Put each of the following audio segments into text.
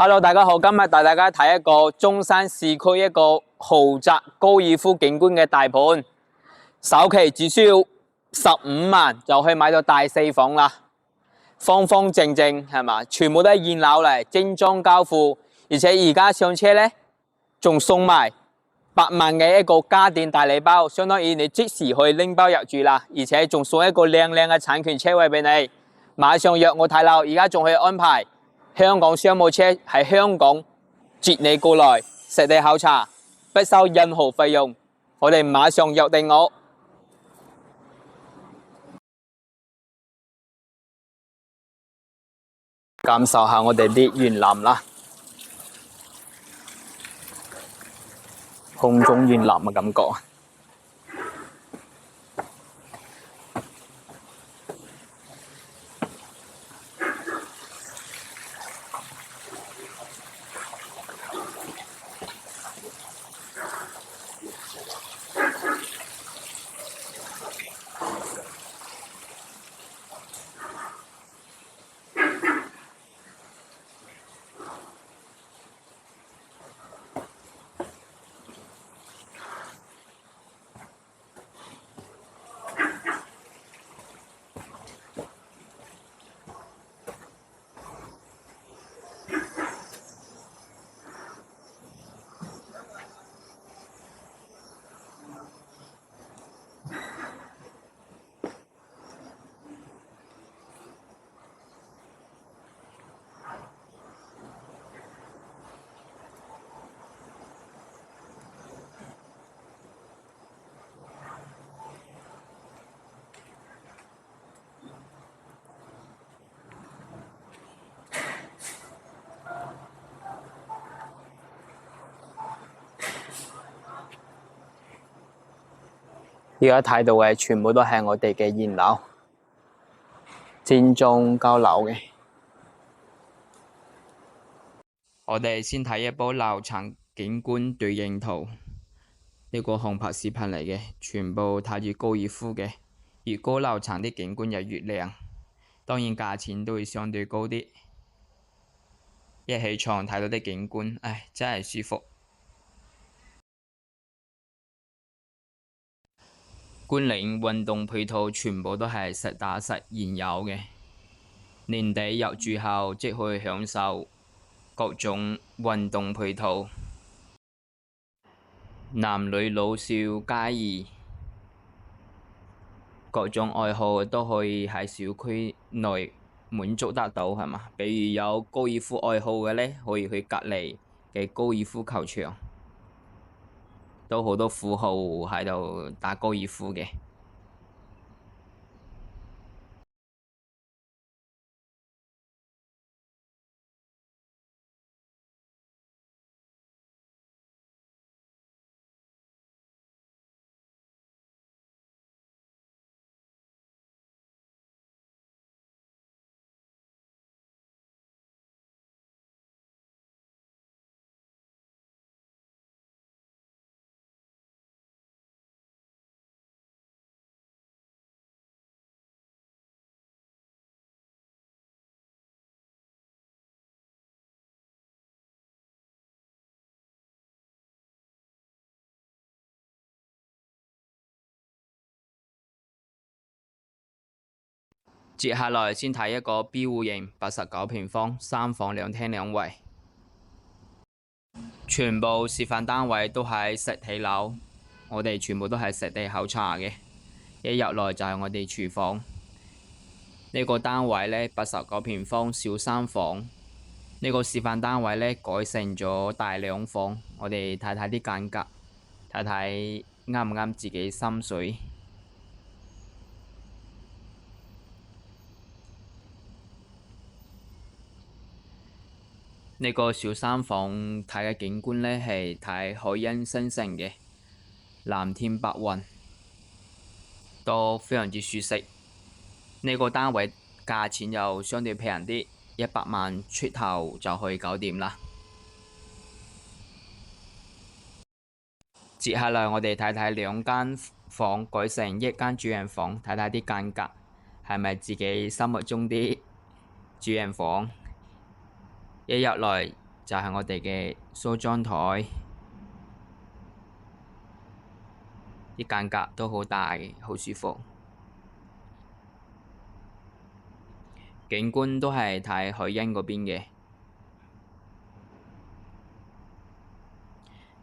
Hello，大家好，今日帶大家睇一個中山市區一個豪宅高爾夫景觀嘅大盤，首期只需要15萬就可以買到大4房啦，方方正正係嘛，全部都係現樓嚟，精裝交付，而且而家上車呢，仲送埋8萬嘅一個家電大禮包，相當於你即時可以拎包入住啦，而且仲送一個靚靚嘅產權車位俾你，馬上約我睇樓，而家仲可以安排香港商務車喺香港接你過來實地考察，不收任何費用。我哋馬上約定我。感受下我哋啲園林啦，空中園林嘅感覺。而家睇到嘅全部都係我哋嘅現樓，精裝交樓嘅。我哋先睇一波樓層景觀對應圖，呢個航拍視頻嚟嘅，全部睇住高爾夫嘅，越高樓層啲景觀就越靚，當然價錢都會相對高啲。一起床睇到啲景觀，唉，真係舒服。觀嶺運動配套全部都係實打實現有嘅，年底入住後即可以享受各種運動配套，男女老少皆宜，各種愛好都可以喺小區內滿足得到，係嘛？比如有高爾夫愛好嘅呢，可以去隔離嘅高爾夫球場。都好多富豪喺度打高爾夫嘅。接下來先睇一個標戶型89平方3房2廳2衛，全部示範單位都係實體樓，我哋全部都係實地考察嘅。一入來就係我哋廚房，呢個單位呢89平方小3房，呢個示範單位呢改成咗大2房，我哋睇睇啲間隔，睇睇啱唔啱自己心水。呢個小3房睇嘅景觀呢係睇海欣新城嘅，藍天白雲，都非常之舒適。呢個單位價錢又相對平啲，100萬出頭就可以搞掂啦。接下來我哋睇睇2間房改成1間主人房，睇睇啲間隔係咪自己心目中啲主人房。一入來就係我哋嘅梳妝台，啲間隔都好大，好舒服。景觀都係睇海欣嗰邊嘅，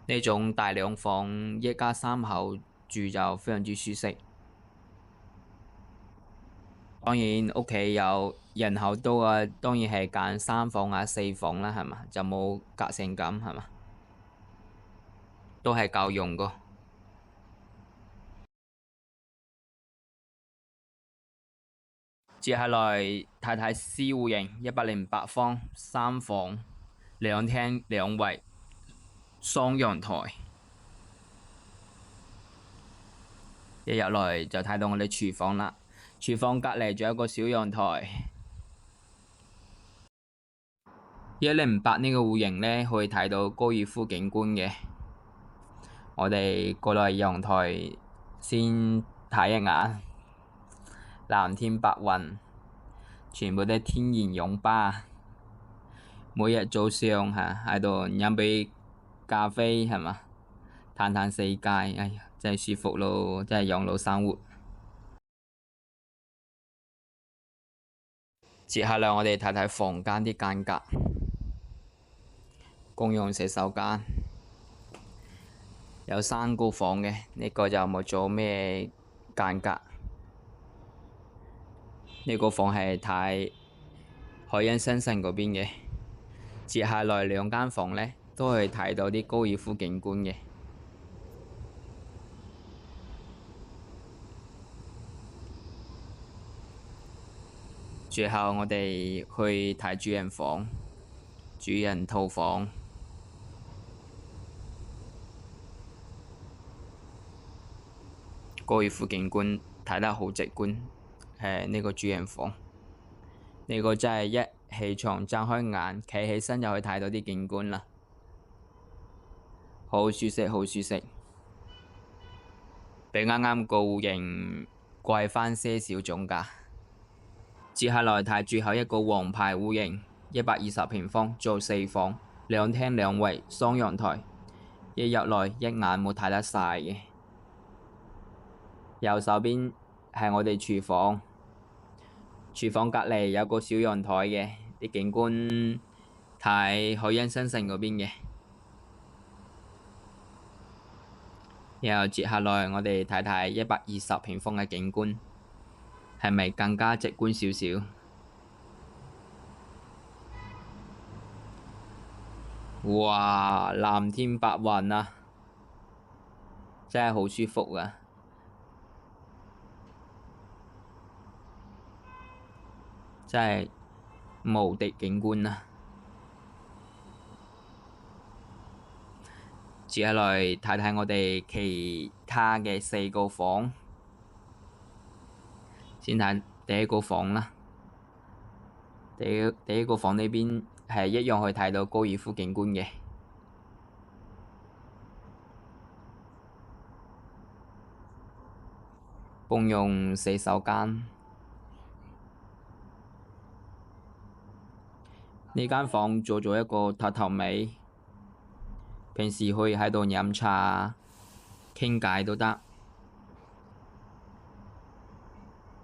呢種大兩房一家三口住就非常之舒適。當然屋企有人口多啊，當然係揀3房啊4房啦，係嘛，就冇隔成咁，係嘛，都係夠用噶。接下來睇睇 C 戶型108方3房2廳2衛雙陽台，一入來就睇到我哋廚房啦。廚房隔離仲有一個小陽台。108呢個戶型呢，可以睇到高爾夫景觀嘅。我哋過來陽台先睇一眼，藍天白雲，全部都係天然湧吧。每日早上喺度飲杯咖啡，係嘛，嘆嘆世界，哎呀，真係舒服咯，真係養老生活。接下來我哋睇睇房間啲間隔，公用洗手間有3個房嘅，呢個就冇做咩間隔。呢個房係睇海欣新城嗰邊嘅。接下來2間房呢，都可以睇到啲高爾夫景觀嘅。最後我哋去睇主人房、主人套房。高爾夫景觀睇得好直觀，呢個主人房，呢個真係一起床睜開眼，企起身就可以睇到啲景觀啦，好舒適，好舒適，比啱啱個戶型貴返些少總價。接下來睇最後一個王牌戶型，120平方做4房2廳2衛雙陽台，一入來一眼冇睇得晒嘅。右手邊係我哋廚房，廚房隔離有個小陽台嘅，啲景觀睇海欣新城嗰邊嘅。然後接下來我哋睇睇120平方嘅景觀，係咪更加直觀少少？哇！藍天白雲啊，真係好舒服啊！真係無敵景觀啊！接下來睇睇我哋其他嘅4個房，先睇第一個房啦。第一個房呢邊係一樣可以睇到高爾夫景觀嘅。共用洗手間。呢間房做咗一個榻頭尾，平時可以喺度飲茶、傾偈都得。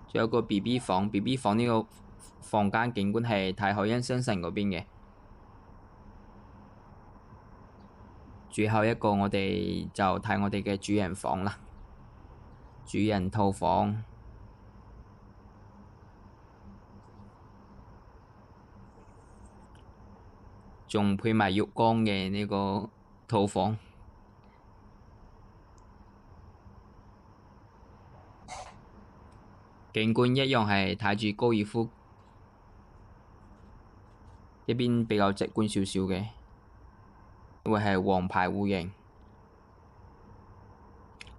仲有個 BB 房，BB 房呢個房間景觀係睇海欣新城嗰邊嘅。最後一個我哋就睇我哋嘅主人房啦，主人套房。仲配埋浴缸嘅呢個套房，景觀一樣係睇住高爾夫，一邊比較直觀少少嘅，會係王牌戶型，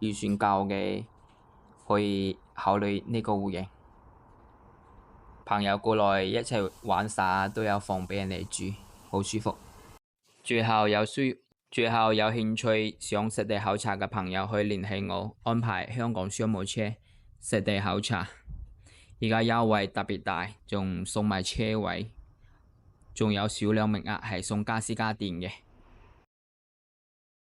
預算夠嘅可以考慮呢個戶型。朋友過來一齊玩耍都有房畀人哋住，好舒服。最後有興趣想實地考察嘅朋友可以聯繫我，安排香港商務車實地考察。而家優惠特別大，仲送埋車位，仲有少量名額係送家私家電嘅。